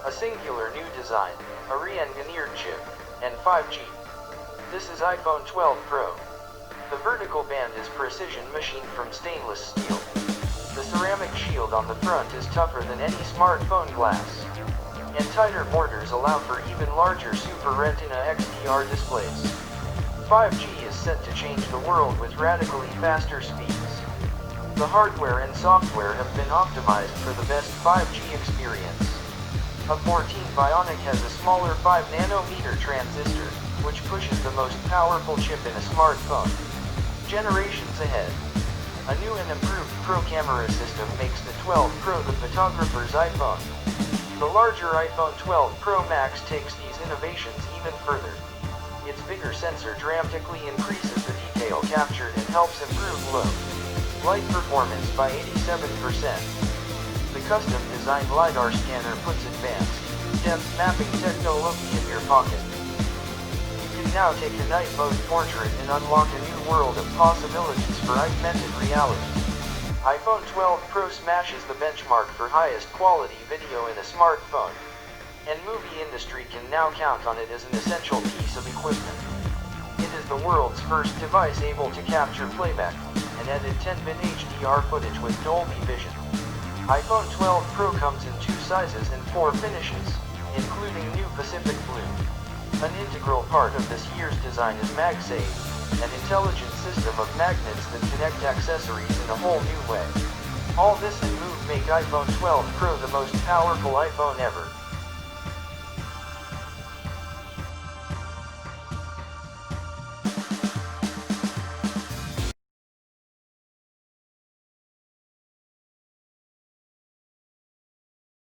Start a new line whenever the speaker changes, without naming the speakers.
a singular new design, a re-engineered chip, and 5G. This is iPhone 12 Pro. The vertical band is precision machined from stainless steel. The ceramic shield on the front is tougher than any smartphone glass. And tighter borders allow for even larger Super Retina XDR displays. 5G is set to change the world with radically faster speeds. The hardware and software have been optimized for the best 5G experience. A 14 Bionic has a smaller 5 nanometer transistor, which pushes the most powerful chip in a smartphone. Generations ahead. A new and improved Pro camera system makes the 12 Pro the photographer's iPhone. The larger iPhone 12 Pro Max takes these innovations even further. Its bigger sensor dramatically increases the detail captured and helps improve low light performance by 87%. The custom-designed LiDAR scanner puts advanced depth mapping technology in your pocket. You can now take a night mode portrait and unlock a new world of possibilities for augmented reality. iPhone 12 Pro smashes the benchmark for highest quality video in a smartphone, and movie industry can now count on it as an essential piece of equipment. It is the world's first device able to capture playback and edit 10-bit HDR footage with Dolby Vision. iPhone 12 Pro comes in 2 sizes and 4 finishes, including new Pacific Blue. An integral part of this year's design is MagSafe, an intelligent system of magnets that connect accessories in a whole new way. All this and more make iPhone 12 Pro the most powerful iPhone ever.